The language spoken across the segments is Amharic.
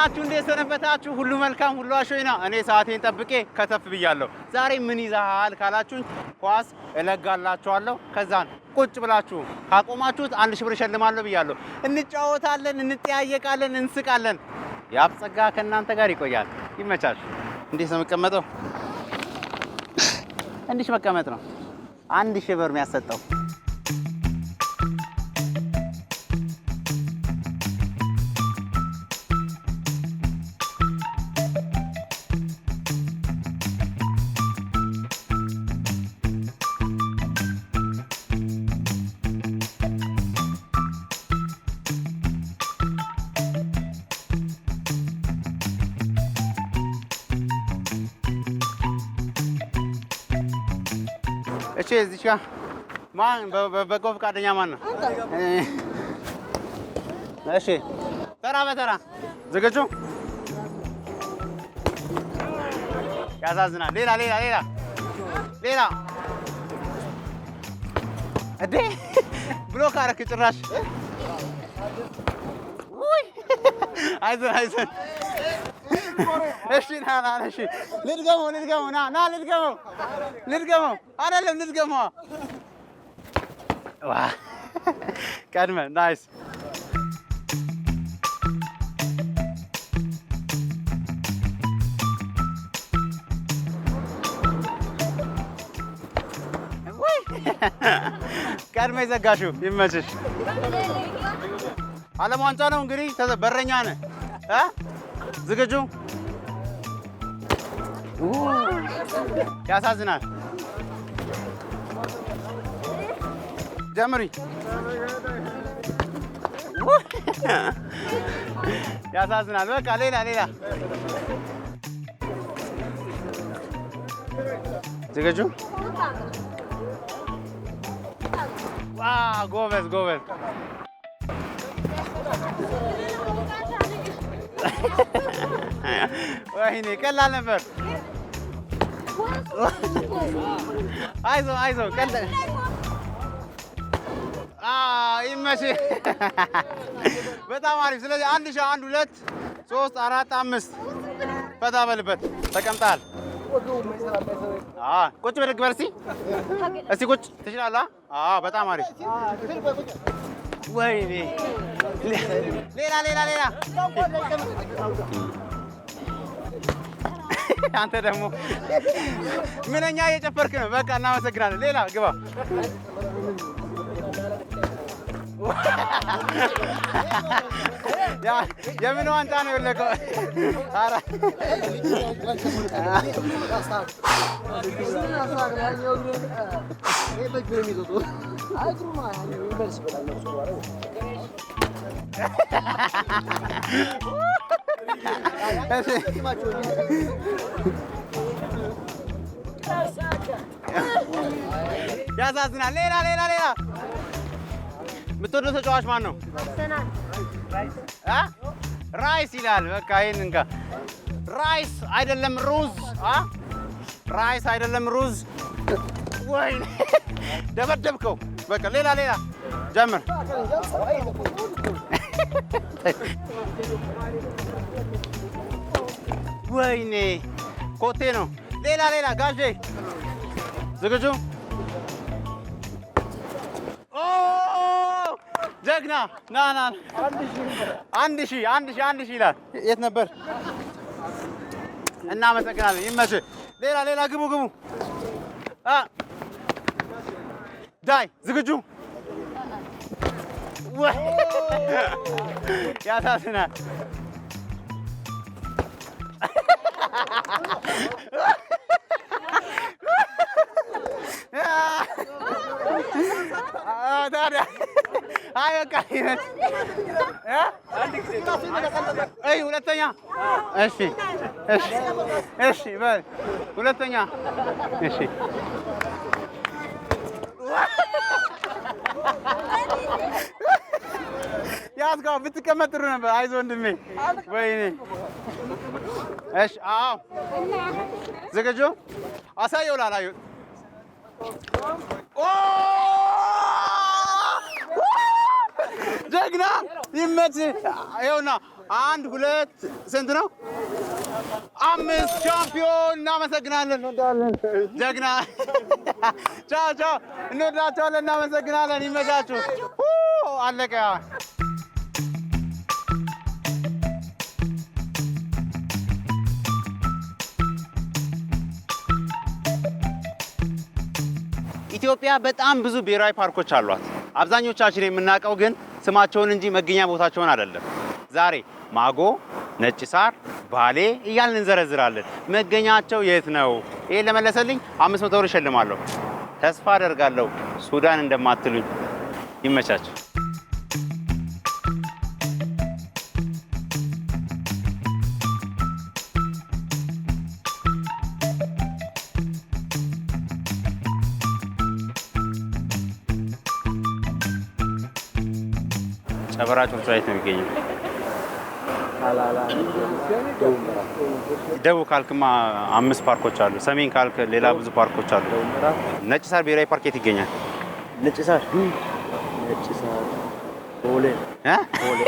ናችሁ? እንዴት ሰነበታችሁ? ሁሉ መልካም ሁሉ አሾይና። እኔ ሰዓቴን ጠብቄ ከተፍ ብያለሁ። ዛሬ ምን ይዛሃል ካላችሁኝ ኳስ እለጋላችኋለሁ። ከዛን ቁጭ ብላችሁ ካቆማችሁት 1000 ብር እሸልማለሁ ብያለሁ። እንጫወታለን፣ እንጠያየቃለን፣ እንስቃለን። ያብጸጋ ከእናንተ ጋር ይቆያል። ይመቻችሁ። እንዴት ነው የምቀመጠው? እንዲህ መቀመጥ ነው 1000 ብር የሚያሰጠው። እሺ እዚህ ጋር ማን በጎ ፈቃደኛ ማን ነው? እሺ ተራ በተራ ዝግጁ? ያሳዝናል። ሌላ እዴ ብሎክ አደረክ ጭራሽ። ውይ አይዞን እሺ ና እሺ ልድገመው ና ልድገመው አይደለም ልድገመው። ዋ ቀድመ ናይስ። ቀድመ ዘጋሽው። ይመችሽ። ዓለም ዋንጫ ነው እንግዲህ በረኛ ነህ። ዝግጁ? ያሳዝናል። ጀምሪ። ያሳዝናል። በቃ ሌላ ዝግጁ? ጎበዝ ወይኔ ቀላል ነበር። አይዞ ቀላል። ይመችህ። በጣም አሪፍ። ስለዚህ 1 2 3 4 5 ፈታ በልበት። ተቀምጠሃል። ቁጭ ብድግ በል እስኪ ቁጭ ትችላለህ? በጣም አሪፍ። ወይኔ ሌላ አንተ ደግሞ ምንኛ እየጨፈርክ ነው። በቃ እናመሰግናለን። ሌላ ግባ። የምን ዋንጫ ነው የወለቀው? ያሳዝናል። ሌላ የምትወደው ተጫዋች ማን ነው? ራይስ ይላል። በቃ ይሄንን ጋር ራይስ አይደለም ሩዝ። ራይስ አይደለም ሩዝ። ወይኔ ደበደብከው። በቃ ሌላ ጀምር። ወይኔ ኮቴ ነው። ሌላ ጋሼ ዝግጁ? ጀግና ና 1000 ይላል። የት ነበር? እናመሰግናለን። ይመችህ። ሌላ ግቡ። ዳይ ዝግጁ? ያሳዝናል። ታዲያ አይ በቃ ሁለተኛ። እሺ በል ሁለተኛ። እሺ ያዝጋው። ብትቀመጥ ጥሩ ነበር። አይዞህ ወንድሜ። ወይኔ እሺ ዝግጁ? አሳየው ላላየው። ጀግና ይመችህ። ይኸውና አንድ ሁለት ስንት ነው? 5 ሻምፒዮን። እናመሰግናለን። እንወዳለን። ጀግና። ቻው ቻው። እንወዳቸዋለን። እናመሰግናለን። ይመቻችሁ። አለቀ። ኢትዮጵያ በጣም ብዙ ብሔራዊ ፓርኮች አሏት። አብዛኞቻችን የምናውቀው ግን ስማቸውን እንጂ መገኛ ቦታቸውን አይደለም። ዛሬ ማጎ፣ ነጭ ሳር፣ ባሌ እያልን እንዘረዝራለን። መገኛቸው የት ነው? ይሄ ለመለሰልኝ 500 ብር እሸልማለሁ። ተስፋ አደርጋለሁ ሱዳን እንደማትሉኝ። ይመቻችሁ። ጨበራ ጩርጩራ የት ነው የሚገኘው? ደቡብ ካልክማ 5 ፓርኮች አሉ። ሰሜን ካልክ ሌላ ብዙ ፓርኮች አሉ። ነጭ ሳር ብሔራዊ ፓርክ የት ይገኛል? ነጭ ሳር ቦሌ ቦሌ።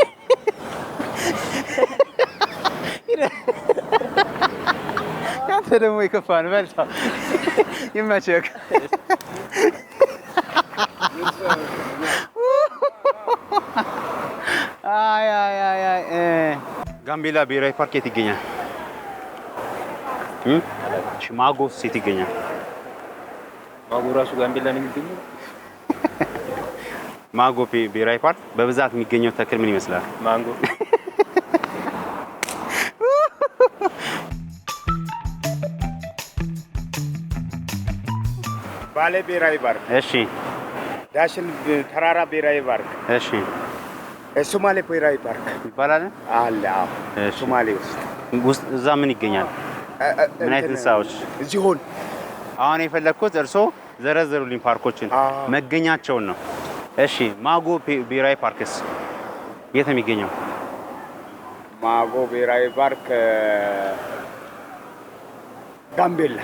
አንተ ደግሞ ይከፋል። በልታ ይመችህ። ጋምቤላ ብሔራዊ ፓርክ የት ይገኛል? ማጎስ የት ይገኛል? ማጎ ራሱ ጋምቤላ ነው የሚገኘው። ማጎ ብሔራዊ ፓርክ በብዛት የሚገኘው ተክል ምን ይመስላል? ማንጎ። ባሌ ብሔራዊ ፓርክ። እሺ። ዳሽን ተራራ ብሔራዊ ፓርክ። እሺ። ሶማሌ ብሔራዊ ፓርክ ይባላል አለ። አዎ፣ ሶማሌ ውስጥ እዛ ምን ይገኛል? ምን አይነት እንስሳዎች? ዝሆን። አሁን የፈለግኩት እርሶ ዘረዘሩልኝ ፓርኮችን መገኛቸውን ነው። እሺ፣ ማጎ ብሔራዊ ፓርክስ የት ነው የሚገኘው? ማጎ ብሔራዊ ፓርክ ጋምቤላ።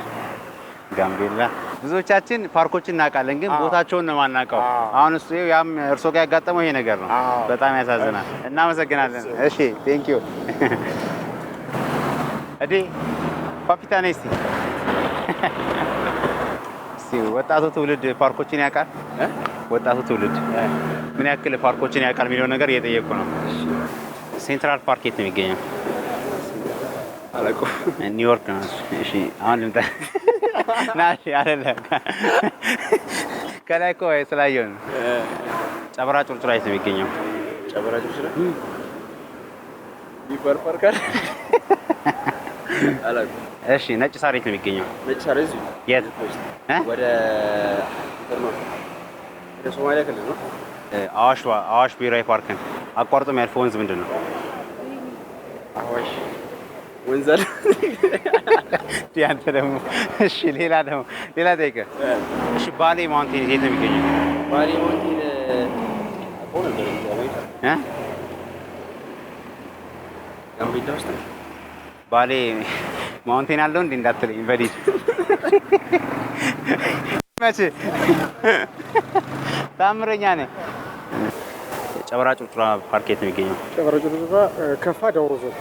ጋምቤላ። ብዙዎቻችን ፓርኮችን እናውቃለን፣ ግን ቦታቸውን ነው የማናውቀው። አሁን ያም እርሶ ጋር ያጋጠመው ይሄ ነገር ነው። በጣም ያሳዝናል። እናመሰግናለን። እሺ፣ ቴንክ ዩ። እዴ ፓፒታ ነይ እስቲ። ወጣቱ ትውልድ ፓርኮችን ያውቃል? ወጣቱ ትውልድ ምን ያክል ፓርኮችን ያውቃል የሚለው ነገር እየጠየቁ ነው። ሴንትራል ፓርክ የት ነው የሚገኘው? አላውቀውም። ኒውዮርክ ነው። እሺ፣ አሁን ልምጣ። ናሽ አይደለም፣ ከላይ እኮ ስላየው ነው። ጨበራ ጩርጩራ የት ነው የሚገኘው? ጨበራ ጩርጩራ ይባል ፓርክ አለ። አላውቀውም። እሺ፣ ነጭ ሳር የት ነው የሚገኘው? ነጭ ሳር እዚህ የት? ወደ ሶማሊያ ክልል ነው። አዋሽ ብሔራዊ ፓርክን አቋርጦ የሚያልፈው ወንዝ ምንድን ነው? አዋሽ ወንዝ አለ። አንተ ደግሞ እሺ፣ ሌላ ጠይቀህ። እሺ፣ ባሌ ማውንቴን የት ነው የሚገኘው? ባሌ ማውንቴን አቆ ነበር ጋምቤላ ውስጥ ነው። ባሌ ማውንቴን አለው እንዴ እንዳትለኝ በሊዝ መቼ ታምረኛ ነህ። ጨበራ ጩርጩራ ፓርክ የት ነው የሚገኘው? ጨበራ ጩርጩራ ከፋ ዳውሮ ዞን።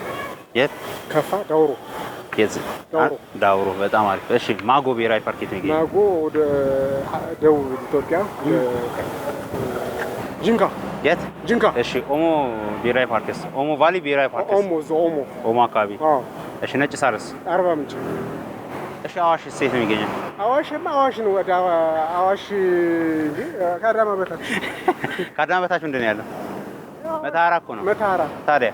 የት? ከፋ ዳውሮ። የት? ዳውሮ። በጣም አሪፍ። እሺ፣ ማጎ ብሔራዊ ፓርክ የት ነው የሚገኘው? ማጎ ወደ ደቡብ ኢትዮጵያ ጂንካ። የት? ጂንካ። እሺ፣ ኦሞ ብሔራዊ ፓርክስ? ኦሞ ቫሊ ብሔራዊ ፓርክስ? ኦሞ አካባቢ። እሺ፣ ነጭ ሳርስ? አርባ ምንጭ። እሺ፣ አዋሽ የት ነው የሚገኘው? አዋሽማ አዋሽ ነው። ወደ አዋሽ ከአዳማ በታች። ከአዳማ በታች ምንድን ነው ያለው? መተሃራ እኮ ነው። መተሃራ። ታዲያ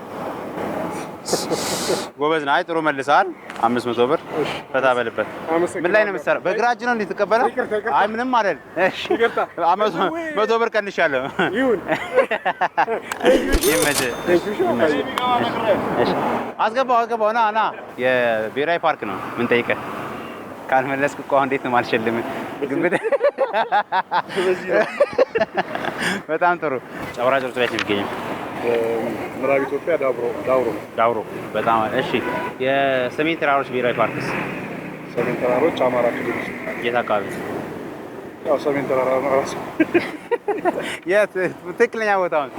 ጎበዝ ነህ። አይ ጥሩ መልሰሃል። 500 ብር ፈታ በልበት። ምን ላይ ነው የምትሰራው? በግራ እጅ ነው እንዴ ትቀበለው? አይ ምንም አይደል። እሺ፣ 100 ብር ቀንሻለሁ። ይሁን። ይመችህ። እሺ፣ አስገባው። ና የብሔራዊ ፓርክ ነው ምን ጠይቀህ ካልመለስክ እኮ አሁን እንዴት ነው የማልሸልምህ? ግንብድ። በጣም ጥሩ። ጨበራ ጩርጩራ የት ነው የሚገኘው? ምዕራብ ኢትዮጵያ ዳውሮ። በጣም እሺ። የሰሜን ተራሮች ብሔራዊ ፓርክስ? ሰሜን ተራሮች አማራ ክልል። የት አካባቢ? ያው ሰሜን ተራራ ነው ራሱ። የት ትክክለኛ ቦታውን?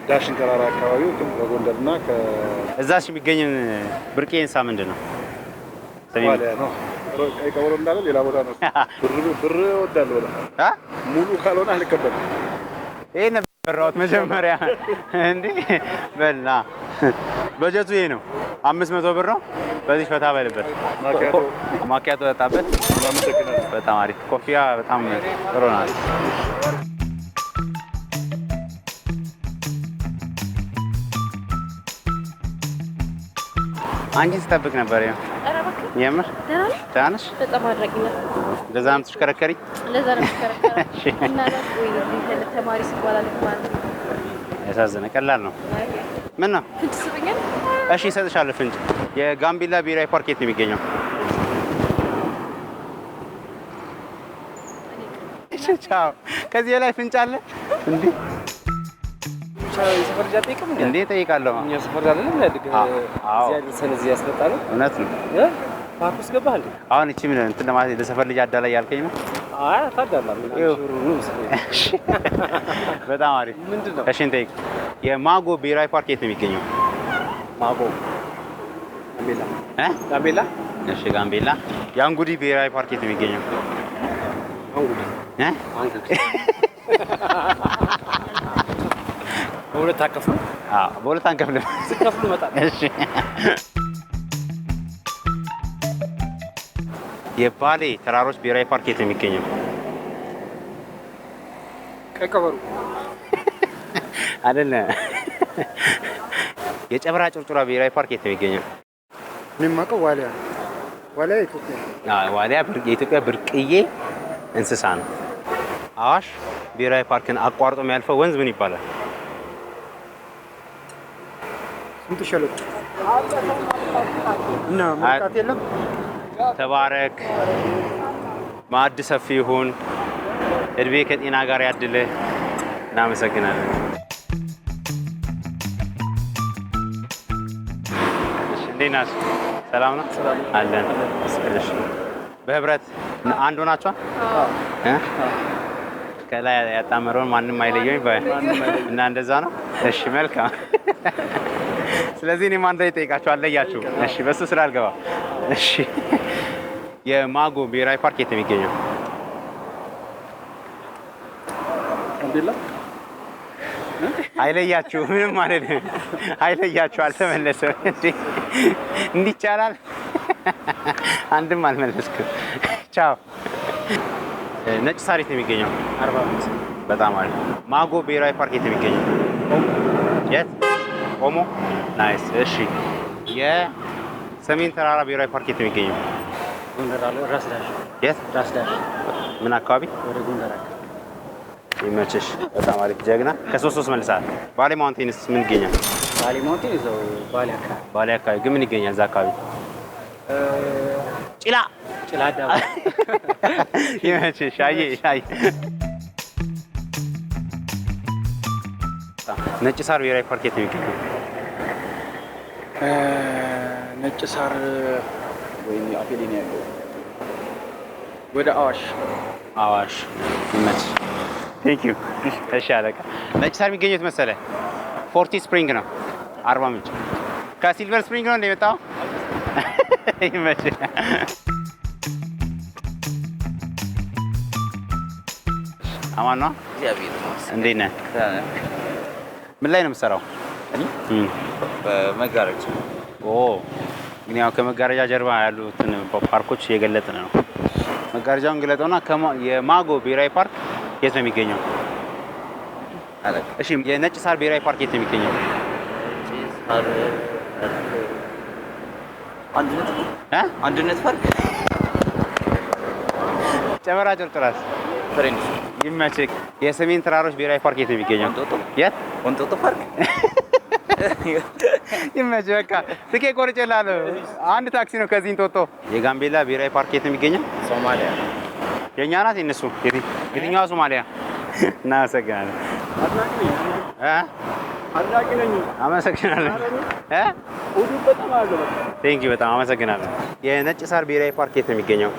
ዳሽን ተራራ አካባቢ ከጎንደርና እዛሽ የሚገኝን ብርቄ እንስሳ ምንድን ነው? ዋልያ ነው። ቀይ ቀበሮ እንዳለ ሌላ ቦታ ነው። ብር ወዳለው ሙሉ ካልሆነ አልቀበልም። ይሄ ነበረውት መጀመሪያ እንዴ በላ በጀቱ ይሄ ነው 500 ብር ነው። በዚህ ፈታ በልበት ማኪያቶ ወጣበት። በጣም አሪፍ ኮፊያ በጣም ጥሩ ናት። አንቺ ስጠብቅ ነበር ያው የምር ደህና ነሽ? በጣም አድራጊ ነው። ለዛ ነው ተሽከረከሪ? ለዛ ነው ተሽከረከሪ እና ነው ወይ ተማሪ ሲባላል ማለት ነው። ያሳዝነ ቀላል ነው። ምን ነው ፍንጭ ስጠኛል? እሺ እሰጥሻለሁ ፍንጭ። የጋምቤላ ብሔራዊ ፓርክ የት ነው የሚገኘው? ቻው። ከዚህ በላይ ፍንጭ አለ እንዴ? ሰፈር ልጅ አትጠይቅም እንዴ? እንዴ እጠይቃለሁ። እኛ ሰፈር አይደለም ያድግ እዚህ ያስመጣሉ። እውነት ነው። ፓርክ ውስጥ ገባህ እንዴ? አሁን እቺ ምን እንትን ለማለት ለሰፈር ልጅ አዳላይ ያልከኝ ነው? አይ ታዳላ ምን በጣም አሪፍ ምንድነው? እሺ እንጠይቅ። የማጎ ብሔራዊ ፓርክ የት ነው የሚገኘው? ማጎ ጋምቤላ ጋምቤላ። እሺ ጋምቤላ። የአንጉዲ ብሔራዊ ፓርክ የት ነው የሚገኘው? አንጉዲ በሁለት አከፍሉ? አዎ በሁለት አንከፍልም። ስከፍሉ መጣ። እሺ የባሌ ተራሮች ብሔራዊ ፓርክ የት ነው የሚገኘው? ቀይ ቀበሮ አይደለም። የጨበራ ጩርጩራ ብሔራዊ ፓርክ የት ነው የሚገኘው? እኔ የማውቀው ዋልያ ነው። ዋልያ ኢትዮጵያ ዋልያ የኢትዮጵያ ብርቅዬ እንስሳ ነው። አዋሽ ብሔራዊ ፓርክን አቋርጦ የሚያልፈው ወንዝ ምን ይባላል? ስንት ሸለቆ እና መርቃት የለም። ተባረክ። ማዕድ ሰፊ ይሁን። እድሜ ከጤና ጋር ያድልህ። እናመሰግናለን። እንዴት ናችሁ? ሰላም ነው አለን። እሺ በህብረት አንድ ሆናችኋል? ከላይ ያጣመረውን ማንም አይለየው ይባላል እና እንደዛ ነው። እሺ መልካም። ስለዚህ እኔም አንድ ላይ ጠይቃችሁ አለያችሁ። እሺ በሱ ስላልገባ እሺ የማጎ ብሔራዊ ፓርክ የት ነው የሚገኘው? ጋምቤላ አይለያችሁ ምንም ማለት አይለያችሁ። አልተመለሰም እንዴ? እንዲህ ይቻላል? አንድም አልመለስክም። ቻው። ነጭ ሳር የት ነው የሚገኘው? አርባ ምንጭ። በጣም አሪፍ። ማጎ ብሔራዊ ፓርክ የት ነው የሚገኘው? የት? ኦሞ። ናይስ። እሺ የሰሜን ተራራ ብሔራዊ ፓርክ የት ነው የሚገኘው? ጎንደር አለ። ራስ ዳሽ። የት? ራስ ዳሽ። ምን አካባቢ? ወደ ጎንደር አካባቢ። ይመችሽ። በጣም አሪፍ ጀግና። ከሶስት መልሳል። ባሌ ማውንቴንስ ምን ይገኛል? ባሌ ማውንቴን እዛው ባሌ አካባቢ። ባሌ አካባቢ ግን ምን ይገኛል? እዛ አካባቢ ጭላ ጭላዳ። ይመችሽ። አይ ነጭ ሳር ብሔራዊ ፓርክ የት ነው የሚገኘው? ነጭ ሳር ወይም አፌሊን ያለው ወደ አዋሽ። አዋሽ። ይመችሽ። ቴንክ ዩ። እሺ አለቃ። ነጭ ሳር የሚገኘው የት መሰለህ? ፎርቲ ስፕሪንግ ነው። አርባ ምንጭ ከሲልቨር ስፕሪንግ ነው እንደመጣው። ይመችሽ። አማን ነው። እንዴት ነህ? ምን ላይ ነው የምትሰራው? በመጋረጃ። ግን ያው ከመጋረጃ ጀርባ ያሉትን ፓርኮች እየገለጥን ነው። መጋረጃውን ገለጠውና የማጎ ብሔራዊ ፓርክ የት ነው የሚገኘው? እሺ የነጭ ሳር ብሔራዊ ፓርክ የት ነው የሚገኘው? አንድነት ፓርክ። ጨበራ ጩርጩራስ? ይመችህ። የሰሜን ተራሮች ብሔራዊ ፓርክ የት ነው የሚገኘው? የት? እንጦጦ ፓርክ። ይመችህ። በቃ ትኬት ቆርጬልሃለሁ። አንድ ታክሲ ነው ከዚህ እንጦጦ። የጋምቤላ ብሔራዊ ፓርክ የት ነው የሚገኘው? ሶማሊያ። የእኛ ናት የእነሱ? የትኛዋ ሶማሊያ? እናመሰግናለን። አድናቂ ነኝ። አመሰግናለሁ። ቴንክ ዩ በጣም አመሰግናለሁ። የነጭ ሳር ብሔራዊ ፓርክ የት ነው የሚገኘው?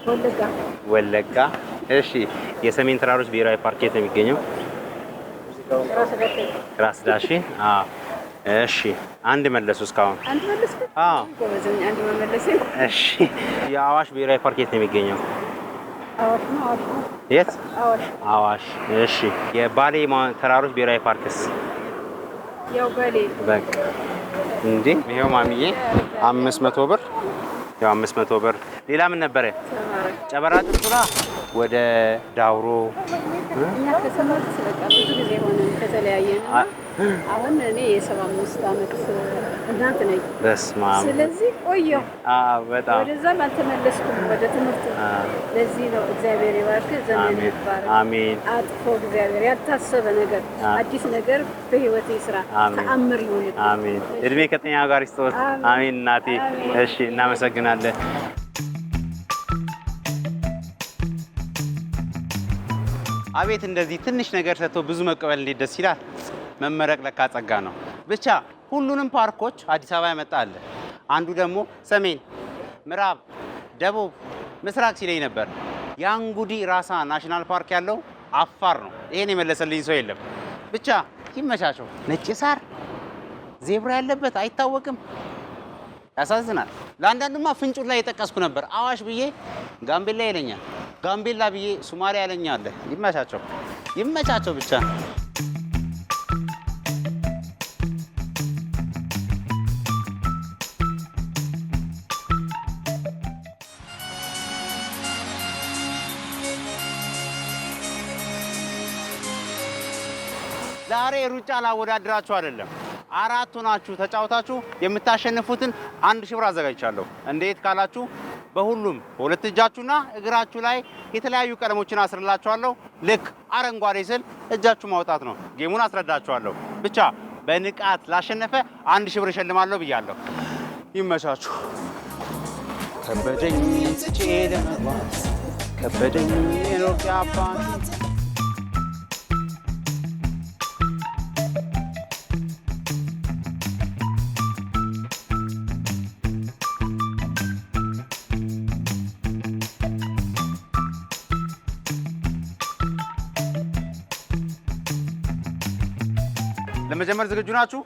ወለጋ። ወለጋ። እሺ የሰሜን ተራሮች ብሔራዊ ፓርክ የት ነው የሚገኘው? ራስ ዳሽን። አዎ እሺ። አንድ መለሱ እስካሁን። አንድ መለስኩ። አዎ ጎበዘኝ። አንድ መመለስ። እሺ። የአዋሽ ብሔራዊ ፓርክ የት ነው የሚገኘው? አዋሽ ነው። አዋሽ ነው። የት? አዋሽ። አዋሽ። እሺ። የባሌ ተራሮች ብሔራዊ ፓርክስ? ያው ባሌ። በቃ እንዴ ይሄው ማሚዬ 500 ብር። ያው 500 ብር። ሌላ ምን ነበረ? ጨበራ ጭብጡላ ወደ ዳውሮ እኛ ከሰማት በቃ ብዙ ጊዜ ሆነ ከተለያየን። አሁን እኔ የ75 ዓመት እናት ነኝ። በስመ አብ። ስለዚህ ቆየሁ። በጣም ወደዛም አልተመለስኩም ወደ ትምህርት። ለዚህ ነው እግዚአብሔር ይባርክ፣ ዘመን ይባረክ። አሜን። አጥፎ እግዚአብሔር ያልታሰበ ነገር አዲስ ነገር በህይወቴ ስራ ተአምር ይሁን። አሜን። እድሜ ከጤና ጋር ይስጥዎት። አሜን እናቴ። እሺ እናመሰግናለን። አቤት እንደዚህ ትንሽ ነገር ሰጥቶ ብዙ መቀበል እንዴት ደስ ይላል። መመረቅ ለካ ጸጋ ነው። ብቻ ሁሉንም ፓርኮች አዲስ አበባ ያመጣ አለ። አንዱ ደግሞ ሰሜን፣ ምዕራብ፣ ደቡብ፣ ምስራቅ ሲለኝ ነበር። የአንጉዲ ራሳ ናሽናል ፓርክ ያለው አፋር ነው። ይሄን የመለሰልኝ ሰው የለም። ብቻ ይመቻቸው። ነጭ ሳር ዜብራ ያለበት አይታወቅም። ያሳዝናል። ለአንዳንዱማ ፍንጩን ላይ የጠቀስኩ ነበር። አዋሽ ብዬ ጋምቤላ ይለኛል፣ ጋምቤላ ብዬ ሶማሊያ ያለኛል። ይመቻቸው ይመቻቸው ብቻ። ዛሬ ሩጫ ላወዳድራችሁ አይደለም። አራት ሆናችሁ ተጫውታችሁ የምታሸንፉትን 1000 ብር አዘጋጅቻለሁ። እንዴት ካላችሁ በሁሉም በሁለት እጃችሁና እግራችሁ ላይ የተለያዩ ቀለሞችን አስርላችኋለሁ። ልክ አረንጓዴ ስል እጃችሁ ማውጣት ነው። ጌሙን አስረዳችኋለሁ። ብቻ በንቃት ላሸነፈ 1000 ብር እሸልማለሁ ብያለሁ። ይመቻችሁ። ከበደኝ ትቼ ለመግባት ከበደኝ ሮቅ አባት ለመጀመር ዝግጁ ናችሁ?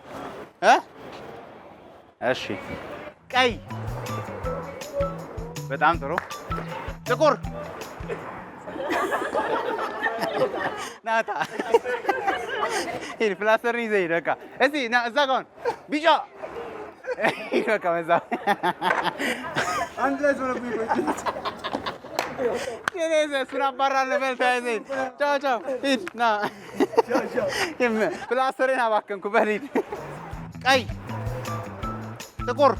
እሺ። ቀይ፣ በጣም ጥሩ። ጥቁር፣ ናታ ይሄ ፕላስተር ይዘይ በቃ እዚህ እዛ ጋር ቢጫ በቃ መዛ አንድ ላይ ዞር ቢሆን እሱን አባራለሁ። በል ተያይዘኝ። ቻው ቻው። ሂድ ና። ፕላስተሬን አባከንኩ። በል ሂድ። ቀይ፣ ጥቁር፣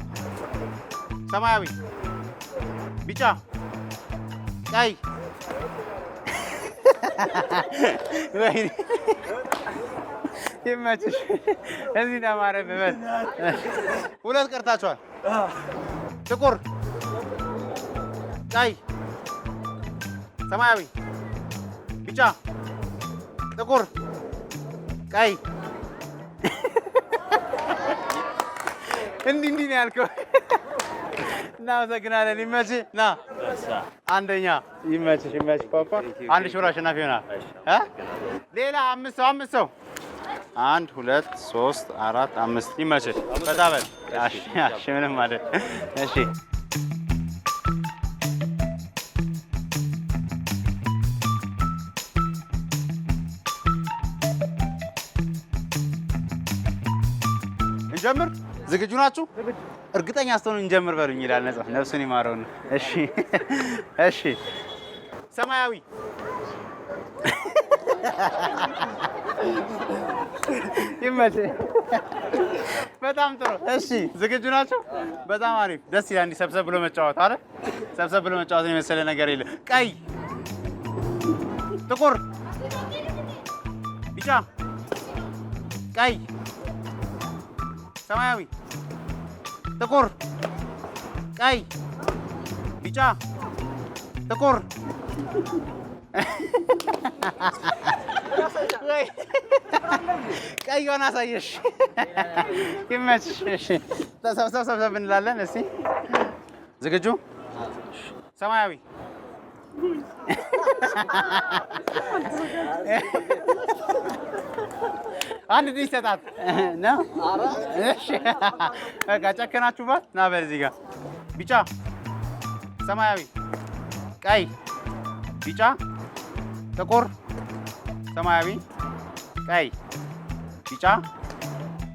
ሰማያዊ፣ ቢጫ፣ ቀይ። ይመችሽ። እዚህ ተማረብ። በል ሁለት ቀርታችኋል። ጥቁር፣ ቀይ፣ ሰማያዊ፣ ቢጫ፣ ጥቁር፣ ቀይ። እንዲህ ነው ያልከው። እናመሰግናለን። ይመችህ። ና አንደኛ። ይመችሽ ይመችሽ። ፓፓ 1000 ብር አሸናፊ ይሆናል። ሌላ 5 ሰው 1 2 3 4 5 ይመችህ። በጣም በል። እሺ ምንም ማለት እሺ። እንጀምር። ዝግጁ ናችሁ? እርግጠኛ ስትሆኑ እንጀምር በሉኝ ይላል ነጻ። ነፍሱን ይማረው ነው። እሺ እሺ። ሰማያዊ፣ ይመችህ። በጣም ጥሩ። እሺ ዝግጁ ናችሁ? በጣም አሪፍ። ደስ ይላል እንዲህ ሰብሰብ ብሎ መጫወት አይደል? ሰብሰብ ብሎ መጫወት የመሰለ ነገር የለም። ቀይ፣ ጥቁር፣ ቢጫ፣ ቀይ፣ ሰማያዊ፣ ጥቁር፣ ቀይ፣ ቢጫ፣ ጥቁር። ቀይዋን አሳየሽ። ይመችሽ። እሺ ሰብሰብ እንላለን። እስቲ ዝግጁ? ሰማያዊ፣ አንድ ድል ይሰጣት ነው። እሺ በቃ ጨከናችሁባት። ና በዚህ ጋር ቢጫ፣ ሰማያዊ፣ ቀይ፣ ቢጫ፣ ጥቁር፣ ሰማያዊ፣ ቀይ፣ ቢጫ፣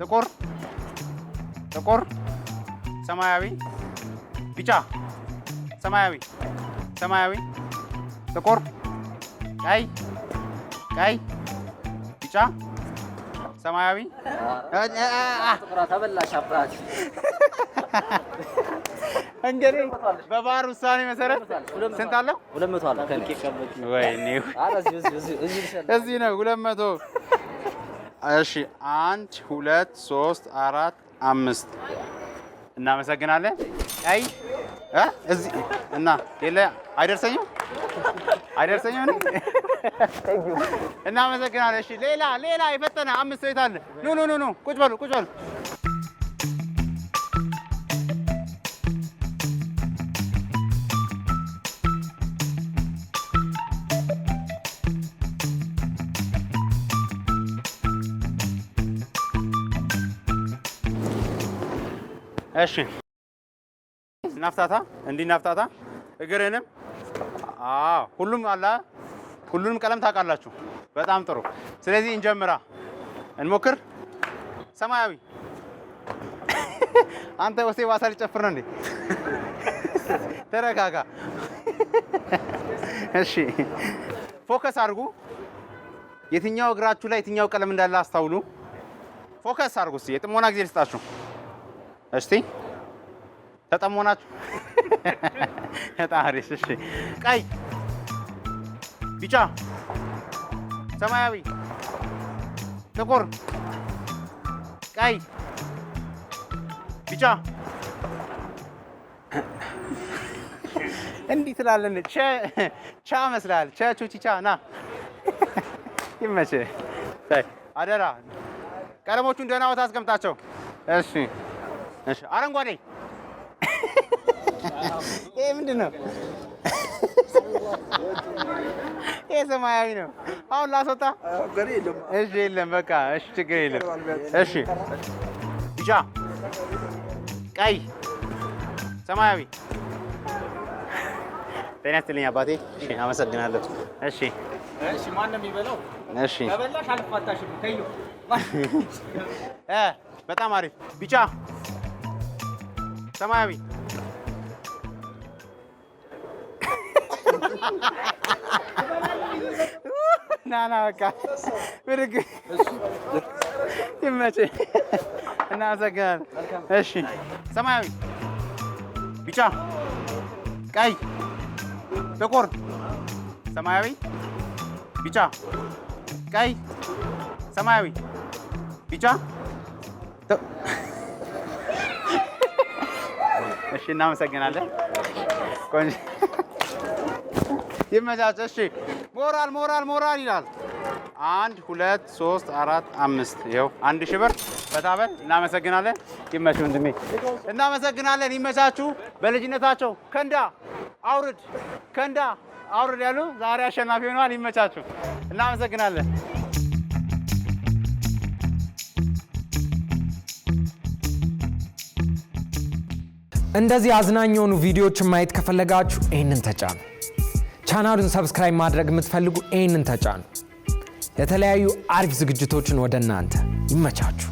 ጥቁር፣ ጥቁር፣ ሰማያዊ፣ ቢጫ፣ ሰማያዊ፣ ሰማያዊ፣ ጥቁር፣ ቀይ፣ ቀይ፣ ቢጫ፣ ሰማያዊ። ተበላሽ አባት። እንግዲህ በባህር ውሳኔ መሰረት ስንት አለው? 200 አለ። ወይኔ እዚህ ነው 200። እሺ 1 2 3 4 5 እናመሰግናለን። ቀይ እዚህ እና የለ አይደርሰኝም እናመሰግናለን። እሺ ሌላ የፈጠነ 5 ሰው አለ። ኑ ቁጭ በሉ። እሺ ናፍታታ እግርንም ሁሉም አለ። ሁሉንም ቀለም ታውቃላችሁ። በጣም ጥሩ። ስለዚህ እንሞክር። ሰማያዊ አንተ ወሴ ዋሳ ሊጨፍር ነው እንዴ? ተረጋጋ። እሺ ፎከስ አድርጉ። የትኛው እግራችሁ ላይ የትኛው ቀለም እንዳለ አስተውሉ። ፎከስ አድርጉ። እስኪ የጥሞና ጊዜ ልስጣችሁ። እስቲ ተጠሞናችሁ። ታሪስ እሺ ቀይ፣ ቢጫ፣ ሰማያዊ፣ ጥቁር፣ ቀይ፣ ቢጫ እንዲህ ትላለህ። ቻ መስላል። ቹቺቻ ና ይመችህ። አደራ ቀለሞቹን ደህና ቦታ አስቀምጣቸው። እሺ አረንጓዴ ይሄ ምንድን ነው? ይሄ ሰማያዊ ነው። አሁን ላስወጣ። እሺ የለም በቃ እሺ፣ ችግር የለም። እሺ ቢጫ፣ ቀይ፣ ሰማያዊ። ጤና ይስጥልኝ አባቴ። እሺ አመሰግናለሁ። እሺ ማን ነው የሚበላው? እሺ ከበላሽ አልፋታሽም። ተይው። በጣም አሪፍ። ቢጫ፣ ሰማያዊ፣ ና በቃ ብድግ። ይመችህ። እናመሰግናለን። እሺ ሰማያዊ፣ ቢጫ፣ ቀይ፣ ጥቁር፣ ሰማያዊ፣ ቢጫ፣ ቀይ፣ ሰማያዊ፣ ቢጫ። እሺ እናመሰግናለን። ቆንጆ ይመቻች። እሺ ሞራል ይላል። 1 2 3 4 5 ይኸው 1000 ብር በታበል። እናመሰግናለን። ይመች ወንድሜ፣ እናመሰግናለን። ይመቻችሁ። በልጅነታቸው ከንዳ አውርድ ያሉ ዛሬ አሸናፊ ሆነዋል። ይመቻችሁ። እናመሰግናለን። እንደዚህ አዝናኝ የሆኑ ቪዲዮዎችን ማየት ከፈለጋችሁ ይህንን ተጫኑ። ቻናሉን ሰብስክራይብ ማድረግ የምትፈልጉ ይህንን ተጫኑ። የተለያዩ አሪፍ ዝግጅቶችን ወደ እናንተ። ይመቻችሁ።